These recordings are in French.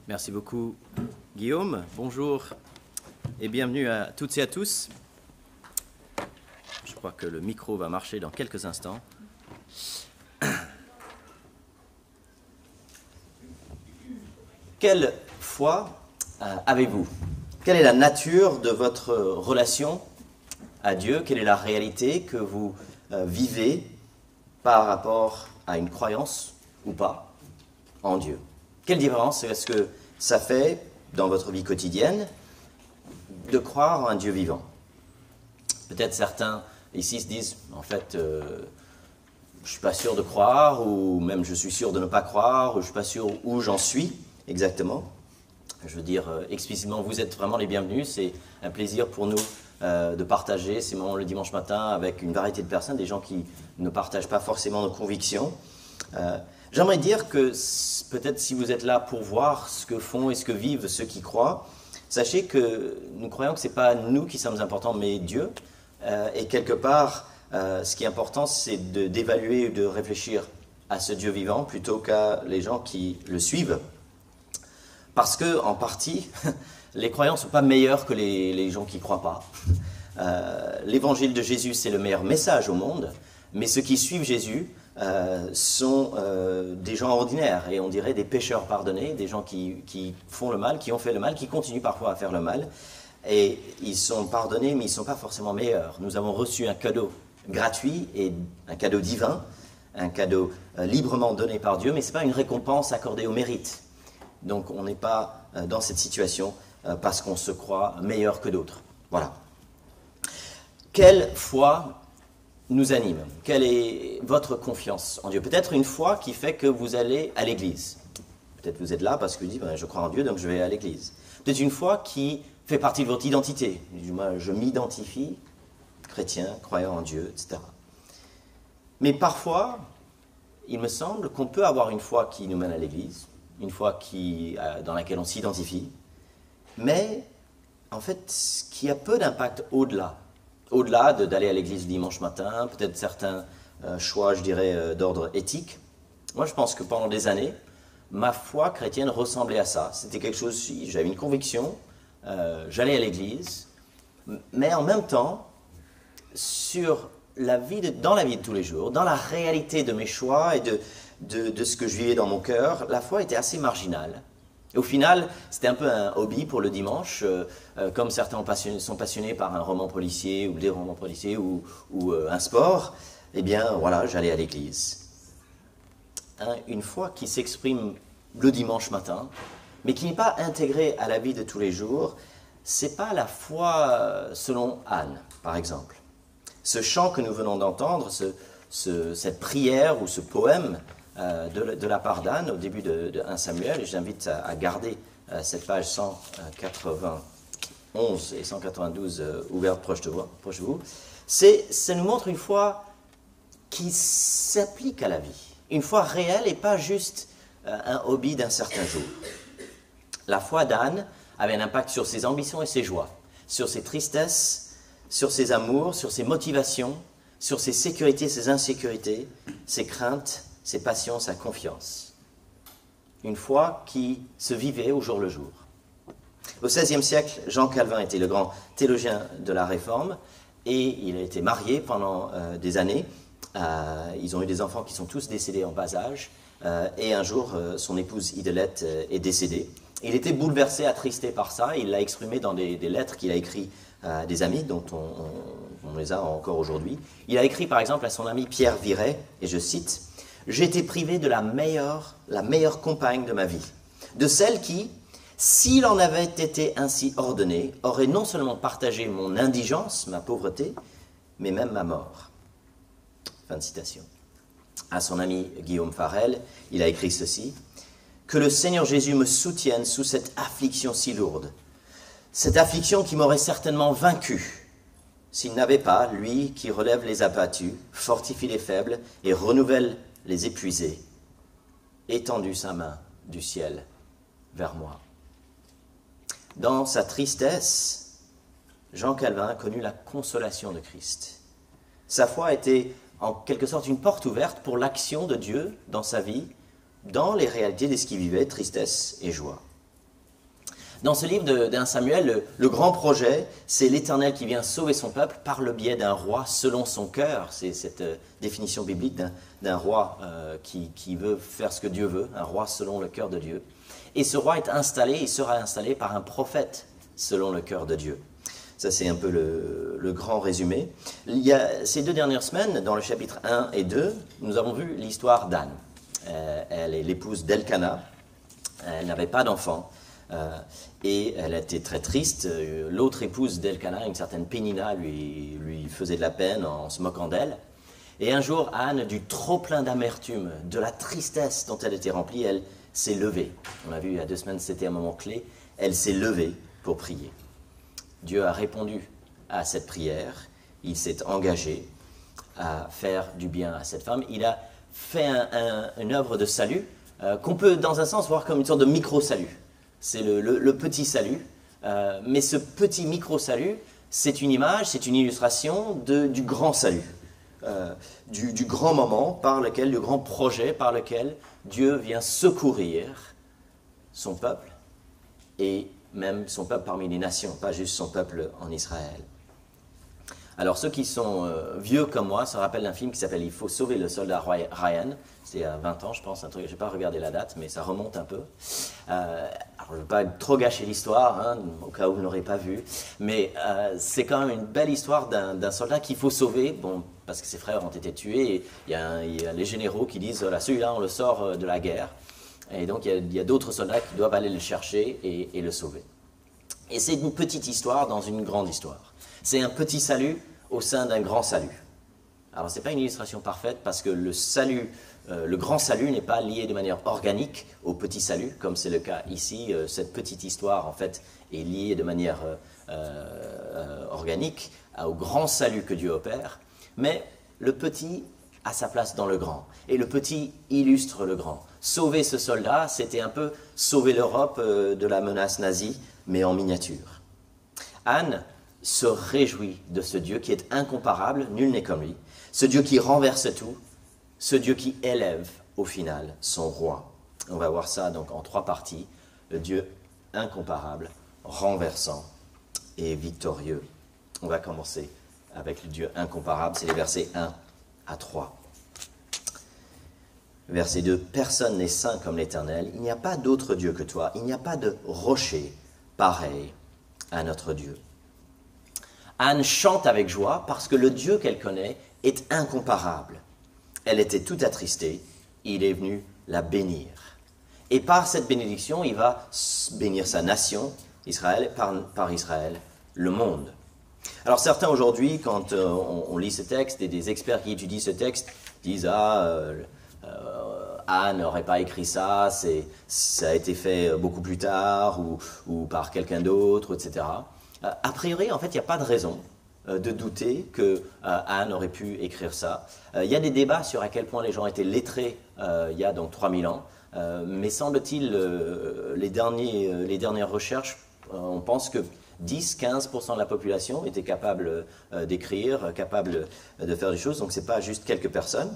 Merci beaucoup, Guillaume. Bonjour et bienvenue à toutes et à tous. Je crois que le micro va marcher dans quelques instants. Quelle foi avez-vous? Quelle est la nature de votre relation à Dieu? Quelle est la réalité que vous vivez par rapport à une croyance ou pas en Dieu? Quelle différence est-ce que ça fait dans votre vie quotidienne de croire en un Dieu vivant? Peut-être certains ici se disent, en fait, je ne suis pas sûr de croire, ou même je suis sûr de ne pas croire, ou je ne suis pas sûr où j'en suis exactement. Je veux dire explicitement, vous êtes vraiment les bienvenus. C'est un plaisir pour nous de partager ces moments le dimanche matin avec une variété de personnes, des gens qui ne partagent pas forcément nos convictions. J'aimerais dire que peut-être si vous êtes là pour voir ce que font et ce que vivent ceux qui croient, sachez que nous croyons que ce n'est pas nous qui sommes importants, mais Dieu. Et quelque part, ce qui est important, c'est d'évaluer ou de réfléchir à ce Dieu vivant plutôt qu'à les gens qui le suivent. Parce que, en partie, les croyants ne sont pas meilleurs que les gens qui ne croient pas. L'évangile de Jésus, c'est le meilleur message au monde, mais ceux qui suivent Jésus sont des gens ordinaires, et on dirait des pécheurs pardonnés, des gens qui font le mal, qui ont fait le mal, qui continuent parfois à faire le mal, et ils sont pardonnés, mais ils ne sont pas forcément meilleurs. Nous avons reçu un cadeau gratuit, et un cadeau divin, un cadeau librement donné par Dieu, mais ce n'est pas une récompense accordée au mérite. Donc on n'est pas dans cette situation parce qu'on se croit meilleur que d'autres. Voilà. Quelle foi nous anime? Quelle est votre confiance en Dieu? Peut-être une foi qui fait que vous allez à l'église. Peut-être vous êtes là parce que vous dites, je crois en Dieu, donc je vais à l'église. Peut-être une foi qui fait partie de votre identité. Moi, je m'identifie chrétien, croyant en Dieu, etc. Mais parfois, il me semble qu'on peut avoir une foi qui nous mène à l'église, une foi dans laquelle on s'identifie, mais en fait, qui a peu d'impact au-delà. Au-delà d'aller à l'église le dimanche matin, peut-être certains choix, je dirais, d'ordre éthique. Moi, je pense que pendant des années, ma foi chrétienne ressemblait à ça. C'était quelque chose, j'avais une conviction, j'allais à l'église, mais en même temps, dans la vie de tous les jours, dans la réalité de mes choix et de ce que je vivais dans mon cœur, la foi était assez marginale. Et au final, c'était un peu un hobby pour le dimanche, comme certains sont passionnés par un roman policier ou des romans policiers ou un sport, eh bien voilà, j'allais à l'église. Une foi qui s'exprime le dimanche matin, mais qui n'est pas intégrée à la vie de tous les jours, c'est pas la foi selon Anne, par exemple. Ce chant que nous venons d'entendre, cette prière ou ce poème de la part d'Anne au début de 1 Samuel, et j'invite à garder cette page 191 et 192 ouvertes proche de vous, ça nous montre une foi qui s'applique à la vie, une foi réelle et pas juste un hobby d'un certain jour. La foi d'Anne avait un impact sur ses ambitions et ses joies, sur ses tristesses, sur ses amours, sur ses motivations, sur ses sécurités, ses insécurités, ses craintes, ses passions, sa confiance. Une foi qui se vivait au jour le jour. Au XVIe siècle, Jean Calvin était le grand théologien de la Réforme et il a été marié pendant des années. Ils ont eu des enfants qui sont tous décédés en bas âge et un jour, son épouse Idelette est décédée. Il était bouleversé, attristé par ça. Il l'a exprimé dans des lettres qu'il a écrites à des amis dont on les a encore aujourd'hui. Il a écrit par exemple à son ami Pierre Viret, et je cite, « J'ai été privé de la meilleure compagne de ma vie, de celle qui, s'il en avait été ainsi ordonné, aurait non seulement partagé mon indigence, ma pauvreté, mais même ma mort. » Fin de citation. À son ami Guillaume Farel, il a écrit ceci, « Que le Seigneur Jésus me soutienne sous cette affliction si lourde, cette affliction qui m'aurait certainement vaincu, s'il n'avait pas, lui qui relève les abattus, fortifie les faibles et renouvelle les épuisés, étendu sa main du ciel vers moi. » Dans sa tristesse, Jean Calvin a connu la consolation de Christ. Sa foi était en quelque sorte une porte ouverte pour l'action de Dieu dans sa vie, dans les réalités de ce qu'il vivait, tristesse et joie. Dans ce livre d'un Samuel, le grand projet, c'est l'Éternel qui vient sauver son peuple par le biais d'un roi selon son cœur. C'est cette définition biblique d'un roi qui veut faire ce que Dieu veut, un roi selon le cœur de Dieu. Et ce roi est installé, il sera installé par un prophète selon le cœur de Dieu. Ça, c'est un peu le grand résumé. Il y a ces 2 dernières semaines, dans le chapitre 1 et 2, nous avons vu l'histoire d'Anne. Elle est l'épouse d'Elkana. Elle n'avait pas d'enfant. Et elle était très triste. L'autre épouse d'Elkana, une certaine Pénina, lui faisait de la peine en se moquant d'elle. Et un jour, Anne, du trop plein d'amertume, de la tristesse dont elle était remplie, elle s'est levée. On a vu il y a 2 semaines, c'était un moment clé. Elle s'est levée pour prier. Dieu a répondu à cette prière. Il s'est engagé à faire du bien à cette femme. Il a fait une œuvre de salut qu'on peut, dans un sens, voir comme une sorte de micro-salut. C'est le petit salut, mais ce petit micro-salut, c'est une image, c'est une illustration du grand salut, du grand moment par lequel, du grand projet par lequel Dieu vient secourir son peuple, et même son peuple parmi les nations, pas juste son peuple en Israël. Alors ceux qui sont vieux comme moi se rappellent d'un film qui s'appelle « Il faut sauver le soldat Ryan ». C'est il y a 20 ans, je pense, un truc, je n'ai pas regardé la date, mais ça remonte un peu. Alors je ne veux pas trop gâcher l'histoire, hein, au cas où vous ne l'aurez pas vu, mais c'est quand même une belle histoire d'un soldat qu'il faut sauver, bon, parce que ses frères ont été tués, et il y a les généraux qui disent « celui-là, on le sort de la guerre ». Et donc il y a d'autres soldats qui doivent aller le chercher et le sauver. Et c'est une petite histoire dans une grande histoire. C'est un petit salut au sein d'un grand salut. Alors, ce n'est pas une illustration parfaite parce que le salut, le grand salut n'est pas lié de manière organique au petit salut, comme c'est le cas ici. Cette petite histoire, en fait, est liée de manière organique au grand salut que Dieu opère. Mais le petit a sa place dans le grand. Et le petit illustre le grand. Sauver ce soldat, c'était un peu sauver l'Europe de la menace nazie, mais en miniature. Anne se réjouit de ce Dieu qui est incomparable, nul n'est comme lui, ce Dieu qui renverse tout, ce Dieu qui élève au final son roi. On va voir ça donc en 3 parties, le Dieu incomparable, renversant et victorieux. On va commencer avec le Dieu incomparable, c'est les versets 1 à 3. Verset 2, « Personne n'est saint comme l'Éternel, il n'y a pas d'autre Dieu que toi, il n'y a pas de rocher pareil à notre Dieu. » Anne chante avec joie parce que le Dieu qu'elle connaît est incomparable. Elle était toute attristée, il est venu la bénir. Et par cette bénédiction, il va bénir sa nation, Israël, par Israël, le monde. Alors certains aujourd'hui, quand on lit ce texte, et des experts qui étudient ce texte disent « Ah, Anne n'aurait pas écrit ça, ça a été fait beaucoup plus tard ou par quelqu'un d'autre, etc. » A priori, en fait, il n'y a pas de raison de douter que Anne aurait pu écrire ça. Il y a des débats sur à quel point les gens étaient lettrés il y a donc 3000 ans, mais semble-t-il, les dernières recherches, on pense que 10-15% de la population était capable d'écrire, capable de faire des choses, donc ce n'est pas juste quelques personnes.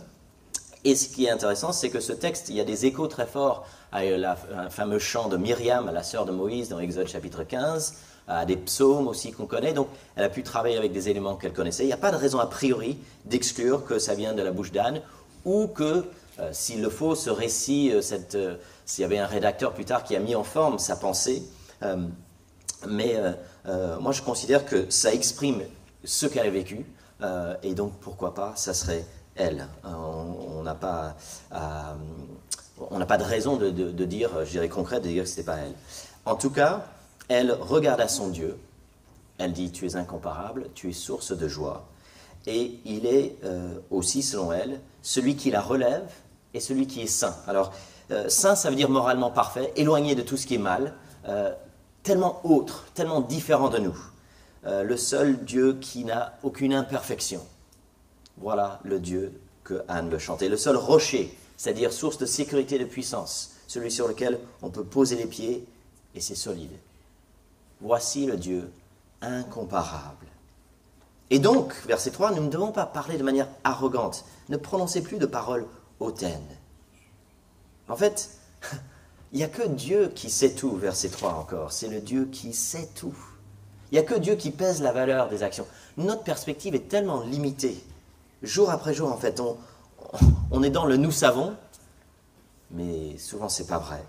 Et ce qui est intéressant, c'est que ce texte, il y a des échos très forts à un fameux chant de Myriam, la sœur de Moïse, dans Exode chapitre 15, à des psaumes aussi qu'on connaît, donc elle a pu travailler avec des éléments qu'elle connaissait. Il n'y a pas de raison a priori d'exclure que ça vient de la bouche d'Anne, ou que, s'il le faut, ce récit, s'il y avait un rédacteur plus tard qui a mis en forme sa pensée, mais moi je considère que ça exprime ce qu'elle a vécu, et donc pourquoi pas, ça serait elle. On n'a pas de raison de dire, je dirais concrète, de dire que ce n'était pas elle. En tout cas, elle regarde à son Dieu, elle dit « Tu es incomparable, tu es source de joie ». Et il est aussi, selon elle, celui qui la relève et celui qui est saint. Alors, saint, ça veut dire moralement parfait, éloigné de tout ce qui est mal, tellement autre, tellement différent de nous. Le seul Dieu qui n'a aucune imperfection. Voilà le Dieu que Anne veut chanter. Le seul rocher, c'est-à-dire source de sécurité et de puissance, celui sur lequel on peut poser les pieds et c'est solide. Voici le Dieu incomparable. Et donc, verset 3, nous ne devons pas parler de manière arrogante. Ne prononcez plus de paroles hautaines. En fait, il Il n'y a que Dieu qui sait tout, verset 3 encore. C'est le Dieu qui sait tout. Il n'y a que Dieu qui pèse la valeur des actions. Notre perspective est tellement limitée. Jour après jour, en fait, on est dans le « nous savons », mais souvent, ce n'est pas vrai.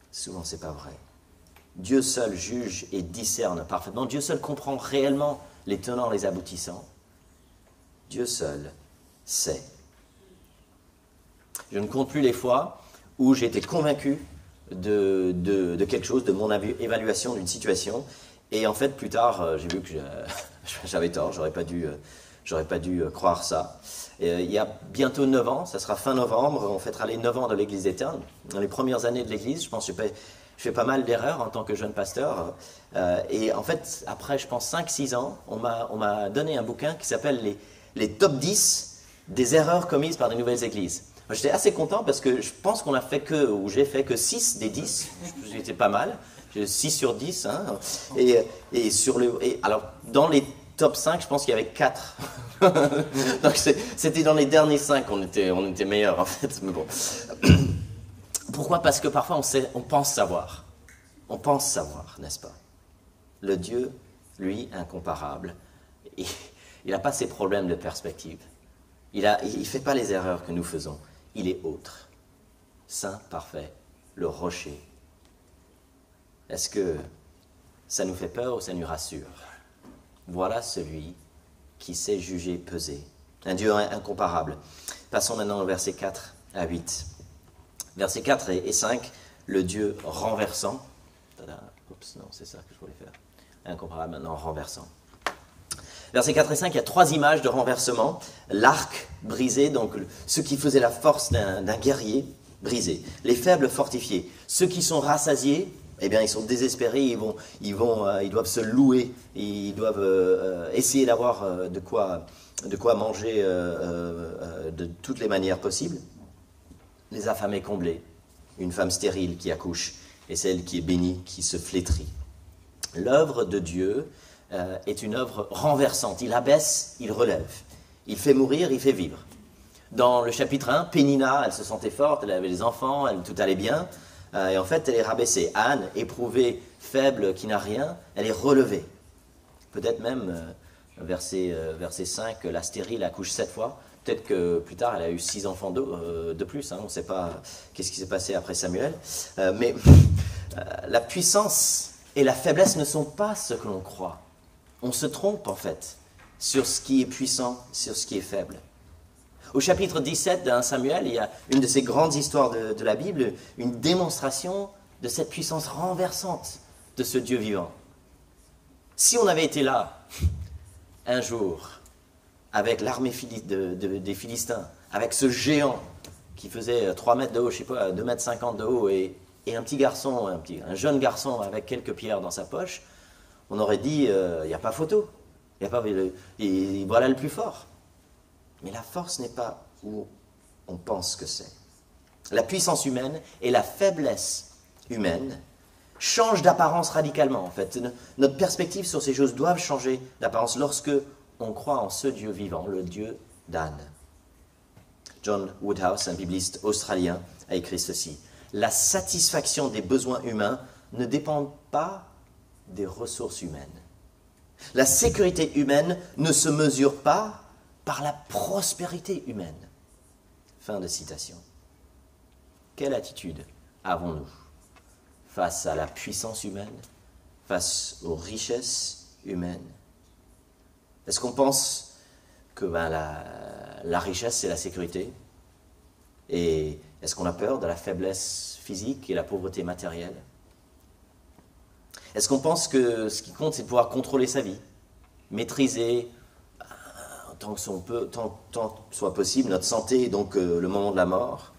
Souvent, ce n'est pas vrai. Dieu seul juge et discerne parfaitement. Dieu seul comprend réellement les tenants, les aboutissants. Dieu seul sait. Je ne compte plus les fois où j'ai été convaincu de quelque chose, de mon évaluation d'une situation. Et en fait, plus tard, j'ai vu que j'avais tort, j'aurais pas dû croire ça. Et, il y a bientôt 9 ans, ça sera fin novembre, on fêtera les 9 ans de l'Église éterne. Dans les premières années de l'Église, je pense que je fais pas mal d'erreurs en tant que jeune pasteur. Et en fait, après, je pense 5-6 ans, on m'a donné un bouquin qui s'appelle les top 10 des erreurs commises par les nouvelles églises. J'étais assez content parce que je pense qu'on a fait j'ai fait que 6 des 10, j'étais pas mal, 6 sur 10, hein, alors dans les top 5, je pense qu'il y avait 4. Donc c'était dans les derniers 5 qu'on était meilleurs en fait, mais bon. Pourquoi? Parce que parfois on pense savoir. On pense savoir, n'est-ce pas? Le Dieu, lui, incomparable, il n'a pas ces problèmes de perspective. Il ne fait pas les erreurs que nous faisons. Il est autre, saint, parfait, le rocher. Est-ce que ça nous fait peur ou ça nous rassure? Voilà celui qui sait juger, peser. Un Dieu incomparable. Passons maintenant au verset 4 à 8. Versets 4 et 5, le Dieu renversant. Oups, non, c'est ça que je voulais faire. Incomparable, maintenant renversant. Versets 4 et 5, il y a 3 images de renversement. L'arc brisé, donc ce qui faisait la force d'un guerrier brisé. Les faibles fortifiés. Ceux qui sont rassasiés, eh bien, ils sont désespérés, ils doivent se louer, ils doivent essayer d'avoir de quoi manger de toutes les manières possibles. Les affamés comblés, une femme stérile qui accouche, et celle qui est bénie, qui se flétrit. L'œuvre de Dieu est une œuvre renversante. Il abaisse, il relève. Il fait mourir, il fait vivre. Dans le chapitre 1, Pénina, elle se sentait forte, elle avait les enfants, tout allait bien. Et en fait, elle est rabaissée. Anne, éprouvée, faible, qui n'a rien, elle est relevée. Peut-être même, verset 5, la stérile accouche 7 fois. Peut-être que plus tard, elle a eu 6 enfants de plus. Hein, on ne sait pas qu'est-ce qui s'est passé après Samuel. Mais la puissance et la faiblesse ne sont pas ce que l'on croit. On se trompe en fait sur ce qui est puissant, sur ce qui est faible. Au chapitre 17 d'un Samuel, il y a une de ces grandes histoires de la Bible, une démonstration de cette puissance renversante de ce Dieu vivant. Si on avait été là un jour avec l'armée des Philistins, avec ce géant qui faisait 3 mètres de haut, je ne sais pas, 2,50 mètres de haut, et un petit garçon, un jeune garçon avec quelques pierres dans sa poche, on aurait dit, il n'y a pas photo. Et voilà le plus fort. Mais la force n'est pas où on pense que c'est. La puissance humaine et la faiblesse humaine changent d'apparence radicalement, en fait. Notre perspective sur ces choses doivent changer d'apparence lorsque on croit en ce Dieu vivant, le Dieu d'Anne. John Woodhouse, un bibliste australien, a écrit ceci. La satisfaction des besoins humains ne dépend pas des ressources humaines. La sécurité humaine ne se mesure pas par la prospérité humaine. Fin de citation. Quelle attitude avons-nous face à la puissance humaine, face aux richesses humaines? Est-ce qu'on pense que la richesse, c'est la sécurité? Et est-ce qu'on a peur de la faiblesse physique et la pauvreté matérielle? Est-ce qu'on pense que ce qui compte, c'est de pouvoir contrôler sa vie, maîtriser, tant que soit possible, notre santé, donc le moment de la mort?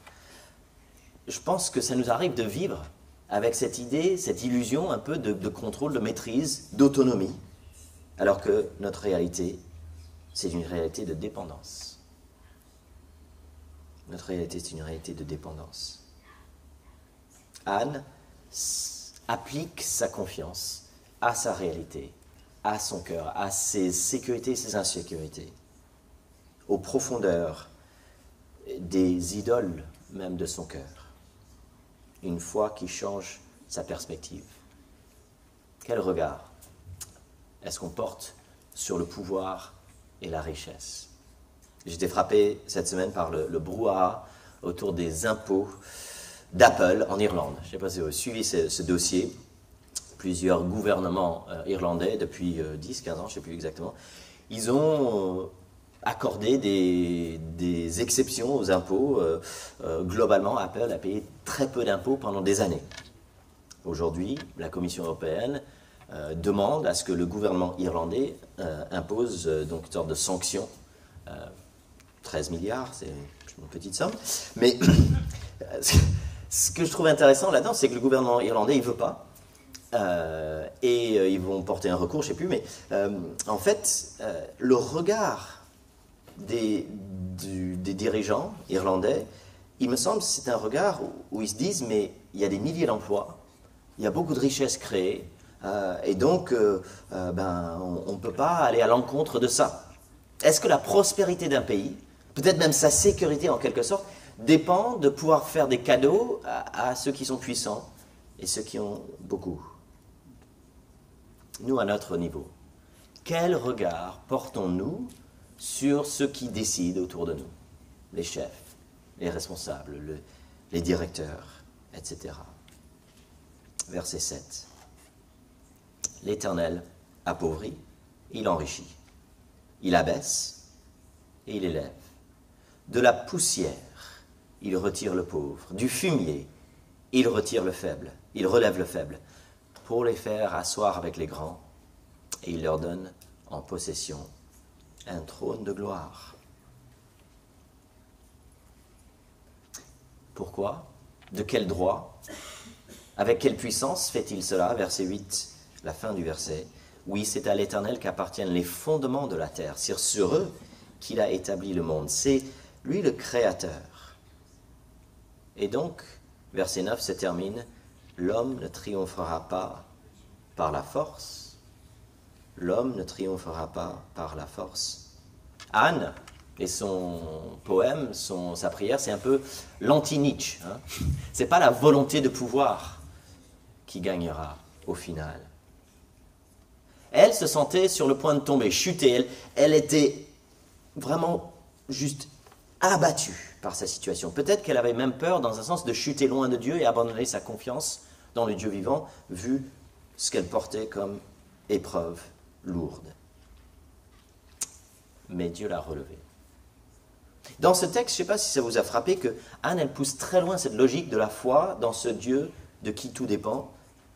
Je pense que ça nous arrive de vivre avec cette idée, cette illusion un peu de contrôle, de maîtrise, d'autonomie, alors que notre réalité, c'est une réalité de dépendance. Notre réalité, c'est une réalité de dépendance. Anne applique sa confiance à sa réalité, à son cœur, à ses sécurités et ses insécurités, aux profondeurs des idoles même de son cœur. une foi qui change sa perspective. Quel regard est-ce qu'on porte sur le pouvoir et la richesse? J'étais frappé cette semaine par le brouhaha autour des impôts d'Apple en Irlande. Je ne sais pas si vous avez suivi ce dossier. Plusieurs gouvernements irlandais, depuis 10-15 ans, je ne sais plus exactement, ils ont accordé des exceptions aux impôts. Globalement, Apple a payé très peu d'impôts pendant des années. Aujourd'hui, la Commission européenne demande à ce que le gouvernement irlandais impose donc une sorte de sanction. 13 milliards, c'est une petite somme. Mais ce que je trouve intéressant là-dedans, c'est que le gouvernement irlandais, il ne veut pas. Ils vont porter un recours, je ne sais plus. Mais en fait, le regard des dirigeants irlandais, il me semble, c'est un regard où ils se disent, mais il y a des milliers d'emplois, il y a beaucoup de richesses créées, et donc on ne peut pas aller à l'encontre de ça. Est-ce que la prospérité d'un pays, peut-être même sa sécurité en quelque sorte, dépend de pouvoir faire des cadeaux à ceux qui sont puissants et ceux qui ont beaucoup? Nous, à notre niveau, quel regard portons-nous sur ceux qui décident autour de nous? Les chefs, les responsables, les directeurs, etc. Verset 7. L'Éternel appauvrit, il enrichit. Il abaisse et il élève. De la poussière, il retire le pauvre. Du fumier, il retire le faible. Il relève le faible pour les faire asseoir avec les grands. Et il leur donne en possession un trône de gloire. Pourquoi? De quel droit? Avec quelle puissance fait-il cela? Verset 8, la fin du verset. Oui, c'est à l'Éternel qu'appartiennent les fondements de la terre. C'est sur eux qu'il a établi le monde. C'est lui le Créateur. Et donc, verset 9 se termine. L'homme ne triomphera pas par la force. L'homme ne triomphera pas par la force. Anne et son poème, sa prière, c'est un peu l'anti-Nietzsche. Hein. Ce n'est pas la volonté de pouvoir qui gagnera au final. Elle se sentait sur le point de tomber, chuter. Elle était vraiment juste abattue par sa situation. Peut-être qu'elle avait même peur, dans un sens, de chuter loin de Dieu et abandonner sa confiance dans le Dieu vivant, vu ce qu'elle portait comme épreuve lourde. Mais Dieu l'a relevée. Dans ce texte, je ne sais pas si ça vous a frappé, que Anne, elle pousse très loin cette logique de la foi dans ce Dieu de qui tout dépend.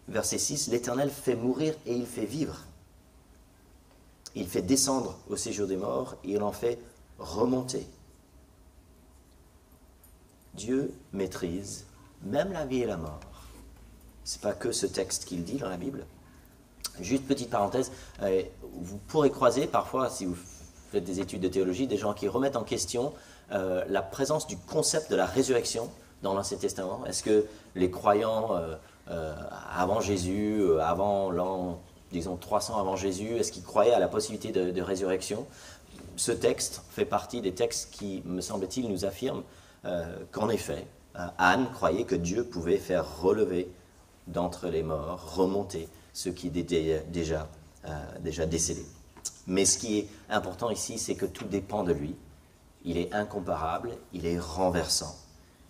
Verset 6, l'Éternel fait mourir et il fait vivre. Il fait descendre au séjour des morts et il en fait remonter. Dieu maîtrise même la vie et la mort. Ce n'est pas que ce texte qu'il dit dans la Bible. Juste petite parenthèse, vous pourrez croiser parfois, si vous faites des études de théologie, des gens qui remettent en question la présence du concept de la résurrection dans l'Ancien Testament. Est-ce que les croyants avant Jésus, avant l'an, disons 300 avant Jésus, est-ce qu'ils croyaient à la possibilité de résurrection? Ce texte fait partie des textes qui, me semble-t-il, nous affirment qu'en effet, Anne croyait que Dieu pouvait faire relever d'entre les morts, remonter ceux qui étaient déjà décédés. Mais ce qui est important ici, c'est que tout dépend de lui. Il est incomparable, il est renversant.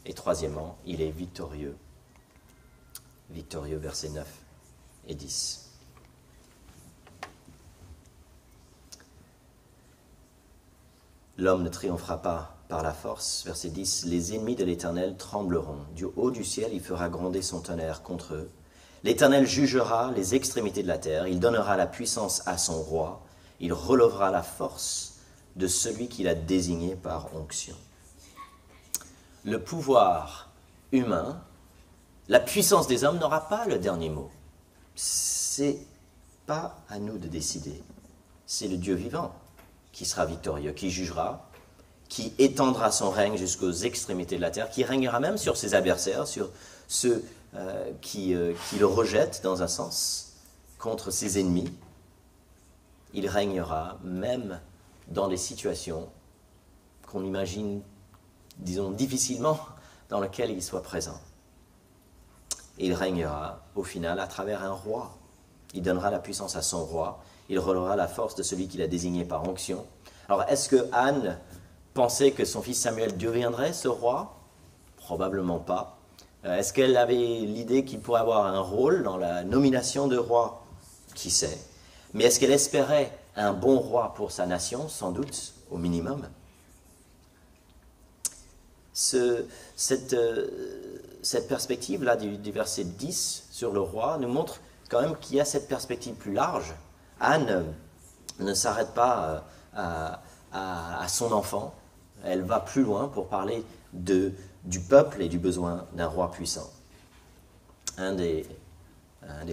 Et troisièmement, il est victorieux. Victorieux, versets 9 et 10. L'homme ne triomphera pas par la force. Verset 10. Les ennemis de l'Éternel trembleront. Du haut du ciel, il fera gronder son tonnerre contre eux. L'Éternel jugera les extrémités de la terre. Il donnera la puissance à son roi. Il relèvera la force de celui qu'il a désigné par onction. Le pouvoir humain, la puissance des hommes n'aura pas le dernier mot. C'est pas à nous de décider. C'est le Dieu vivant qui sera victorieux, qui jugera, qui étendra son règne jusqu'aux extrémités de la terre, qui régnera même sur ses adversaires, sur ceux qui le rejettent dans un sens, contre ses ennemis. Il régnera même dans les situations qu'on imagine, disons, difficilement, dans lesquelles il soit présent. et il régnera au final à travers un roi. Il donnera la puissance à son roi, il relèvera la force de celui qu'il a désigné par onction. Alors est-ce que Anne pensait que son fils Samuel deviendrait ce roi? Probablement pas. Est-ce qu'elle avait l'idée qu'il pourrait avoir un rôle dans la nomination de roi? Qui sait? Mais est-ce qu'elle espérait un bon roi pour sa nation? Sans doute, au minimum. Cette perspective-là du verset 10 sur le roi nous montre quand même qu'il y a cette perspective plus large. Anne ne s'arrête pas à son enfant, elle va plus loin pour parler du peuple et du besoin d'un roi puissant. Un des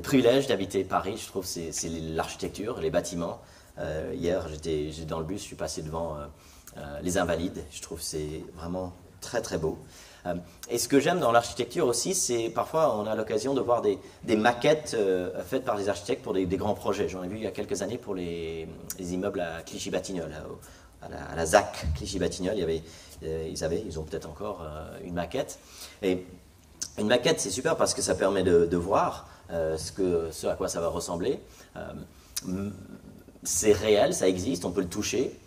privilèges d'habiter Paris, je trouve, c'est l'architecture, les bâtiments. Hier, j'étais dans le bus, je suis passé devant les Invalides, je trouve que c'est vraiment très très beau. Et ce que j'aime dans l'architecture aussi, c'est parfois on a l'occasion de voir des maquettes faites par des architectes pour des grands projets. J'en ai vu il y a quelques années pour les immeubles à Clichy-Batignolles, à la ZAC Clichy-Batignolles. Ils ont peut-être encore une maquette. Et une maquette, c'est super parce que ça permet de voir ce à quoi ça va ressembler. C'est réel, ça existe, on peut le toucher.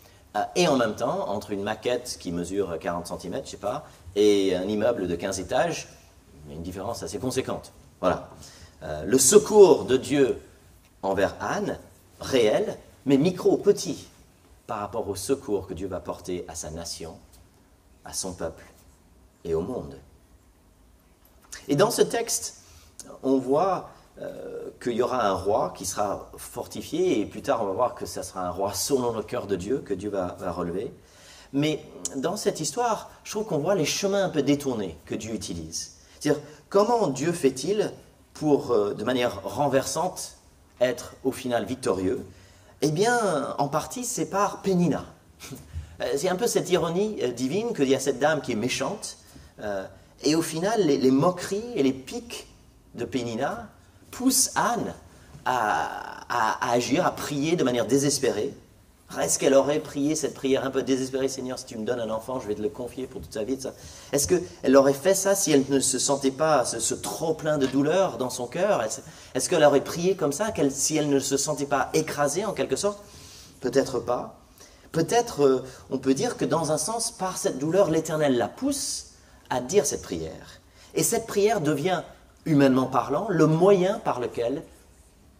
Et en même temps, entre une maquette qui mesure 40 cm, je sais pas, et un immeuble de 15 étages, il y a une différence assez conséquente. Voilà. Le secours de Dieu envers Anne, réel, mais micro, petit, par rapport au secours que Dieu va porter à sa nation, à son peuple et au monde. Et dans ce texte, on voit qu'il y aura un roi qui sera fortifié, et plus tard on va voir que ce sera un roi selon le cœur de Dieu, que Dieu va relever. Mais dans cette histoire, je trouve qu'on voit les chemins un peu détournés que Dieu utilise. C'est-à-dire, comment Dieu fait-il pour, de manière renversante, être au final victorieux? Eh bien, en partie, c'est par Pénina. C'est un peu cette ironie divine qu'il y a cette dame qui est méchante, et au final, les moqueries et les piques de Pénina poussent Anne à agir, à prier de manière désespérée. Est-ce qu'elle aurait prié cette prière un peu désespérée, Seigneur, si tu me donnes un enfant, je vais te le confier pour toute sa vie. Est-ce qu'elle aurait fait ça si elle ne se sentait pas ce trop plein de douleur dans son cœur? Est-ce qu'elle aurait prié comme ça, si elle ne se sentait pas écrasée en quelque sorte? Peut-être pas. Peut-être, on peut dire que dans un sens, par cette douleur, l'Éternel la pousse à dire cette prière. Et cette prière devient, humainement parlant, le moyen par lequel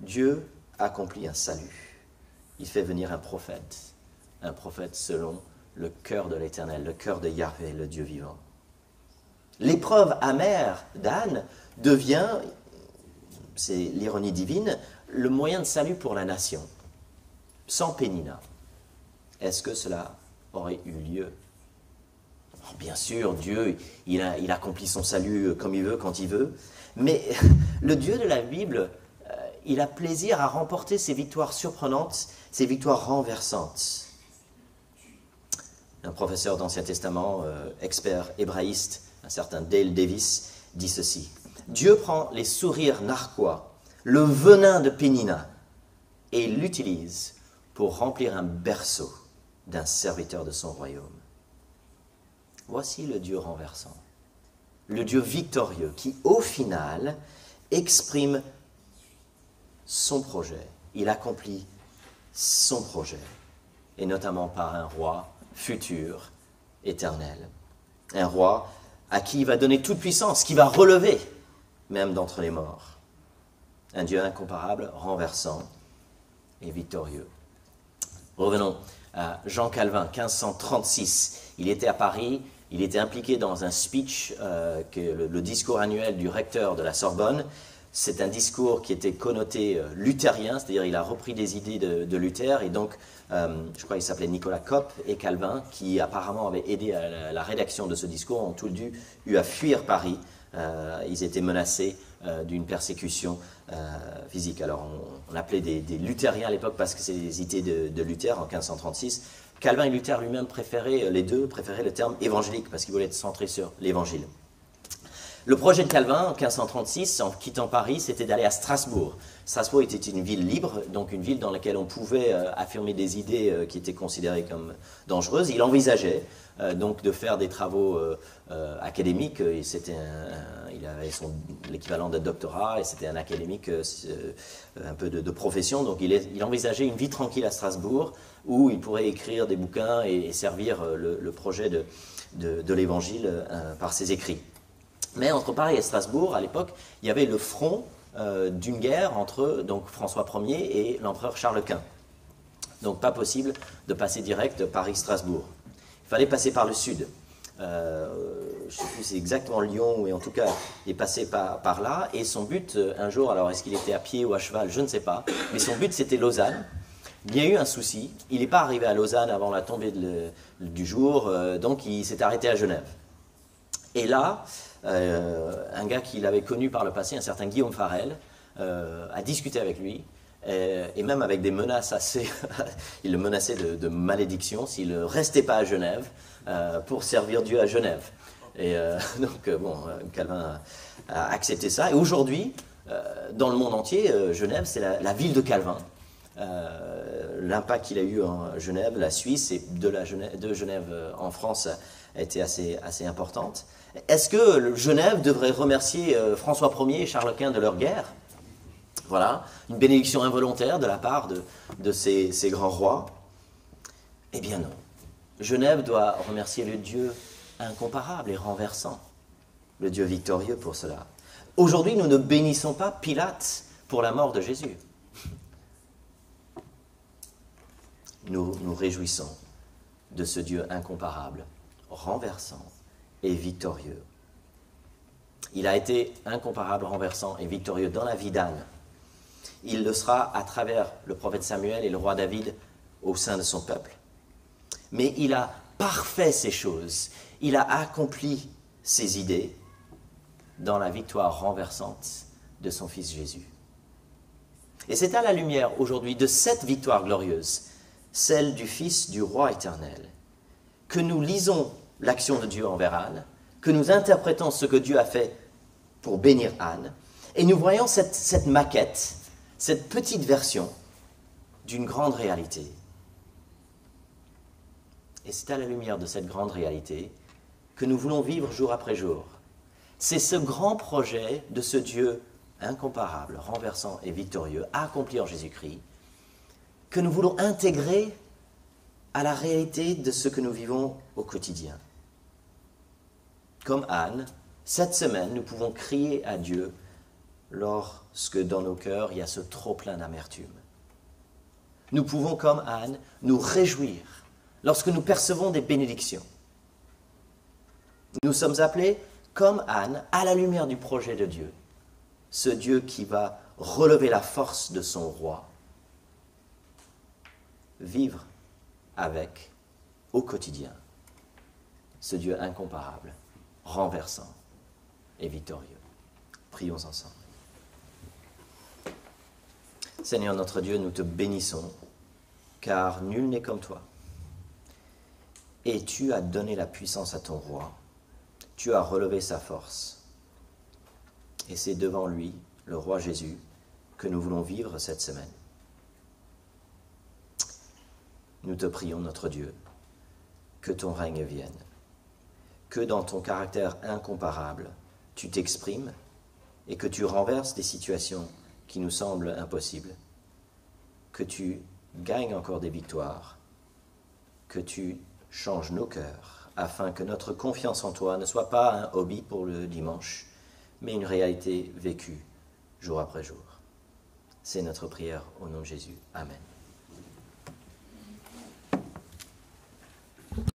Dieu accomplit un salut. Il fait venir un prophète selon le cœur de l'Éternel, le cœur de Yahvé, le Dieu vivant. L'épreuve amère d'Anne devient, c'est l'ironie divine, le moyen de salut pour la nation. Sans Pénina, est-ce que cela aurait eu lieu? Bien sûr, Dieu, il accomplit son salut comme il veut, quand il veut, mais le Dieu de la Bible, il a plaisir à remporter ces victoires surprenantes, ces victoires renversantes. Un professeur d'Ancien Testament, expert hébraïste, un certain Dale Davis, dit ceci. Dieu prend les sourires narquois, le venin de Pénina, et il l'utilise pour remplir un berceau d'un serviteur de son royaume. Voici le Dieu renversant, le Dieu victorieux qui, au final, exprime son projet. Il accomplit son projet, et notamment par un roi futur, éternel. Un roi à qui il va donner toute puissance, qui va relever même d'entre les morts. Un Dieu incomparable, renversant et victorieux. Revenons à Jean Calvin, 1536. Il était à Paris, il était impliqué dans un speech, le discours annuel du recteur de la Sorbonne. C'est un discours qui était connoté luthérien, c'est-à-dire il a repris des idées de Luther, et donc je crois qu'il s'appelait Nicolas Cop et Calvin, qui apparemment avaient aidé à la rédaction de ce discours, ont tous eu à fuir Paris. Ils étaient menacés d'une persécution physique. Alors on appelait des luthériens à l'époque parce que c'est des idées de Luther en 1536. Calvin et Luther lui-même préféraient le terme évangélique parce qu'ils voulaient être centrés sur l'évangile. Le projet de Calvin, en 1536, en quittant Paris, c'était d'aller à Strasbourg. Strasbourg était une ville libre, donc une ville dans laquelle on pouvait affirmer des idées qui étaient considérées comme dangereuses. Il envisageait donc de faire des travaux académiques. Il avait l'équivalent de doctorat et c'était un académique un peu de profession. Donc il envisageait une vie tranquille à Strasbourg où il pourrait écrire des bouquins et servir le projet de l'Évangile par ses écrits. Mais entre Paris et Strasbourg, à l'époque, il y avait le front d'une guerre entre donc, François Ier et l'empereur Charles Quint. Donc pas possible de passer direct Paris-Strasbourg. Il fallait passer par le sud. Je ne sais plus si c'est exactement Lyon, ou en tout cas, il est passé par là. Et son but, un jour, alors est-ce qu'il était à pied ou à cheval, je ne sais pas, mais son but c'était Lausanne. Il y a eu un souci, il n'est pas arrivé à Lausanne avant la tombée du jour, donc il s'est arrêté à Genève. Et là, un gars qu'il avait connu par le passé, un certain Guillaume Farel, a discuté avec lui, et même avec des menaces assez... il le menaçait de malédiction s'il ne restait pas à Genève pour servir Dieu à Genève. Et donc, bon, Calvin a accepté ça. Et aujourd'hui, dans le monde entier, Genève, c'est la ville de Calvin. L'impact qu'il a eu en Genève, la Suisse, et de Genève en France a été assez importante. Est-ce que Genève devrait remercier François Ier et Charles Quint de leur guerre? Voilà, une bénédiction involontaire de la part de ces grands rois? Eh bien non. Genève doit remercier le Dieu incomparable et renversant, le Dieu victorieux pour cela. Aujourd'hui, nous ne bénissons pas Pilate pour la mort de Jésus. Nous nous réjouissons de ce Dieu incomparable, renversant et victorieux. Il a été incomparable, renversant et victorieux dans la vie d'Anne. Il le sera à travers le prophète Samuel et le roi David au sein de son peuple. Mais il a parfait ces choses. Il a accompli ses idées dans la victoire renversante de son Fils Jésus. Et c'est à la lumière aujourd'hui de cette victoire glorieuse, celle du Fils du Roi éternel, que nous lisons l'action de Dieu envers Anne, que nous interprétons ce que Dieu a fait pour bénir Anne, et nous voyons cette maquette, cette petite version d'une grande réalité. Et c'est à la lumière de cette grande réalité que nous voulons vivre jour après jour. C'est ce grand projet de ce Dieu incomparable, renversant et victorieux, accompli en Jésus-Christ, que nous voulons intégrer à la réalité de ce que nous vivons au quotidien. Comme Anne, cette semaine, nous pouvons crier à Dieu lorsque dans nos cœurs, il y a ce trop-plein d'amertume. Nous pouvons, comme Anne, nous réjouir lorsque nous percevons des bénédictions. Nous sommes appelés, comme Anne, à la lumière du projet de Dieu, ce Dieu qui va relever la force de son roi, vivre avec, au quotidien, ce Dieu incomparable, renversant et victorieux. Prions ensemble. Seigneur notre Dieu, nous te bénissons, car nul n'est comme toi. Et tu as donné la puissance à ton roi, tu as relevé sa force. Et c'est devant lui, le roi Jésus, que nous voulons vivre cette semaine. Nous te prions, notre Dieu, que ton règne vienne, que dans ton caractère incomparable, tu t'exprimes et que tu renverses des situations qui nous semblent impossibles, que tu gagnes encore des victoires, que tu changes nos cœurs, afin que notre confiance en toi ne soit pas un hobby pour le dimanche, mais une réalité vécue jour après jour. C'est notre prière au nom de Jésus. Amen.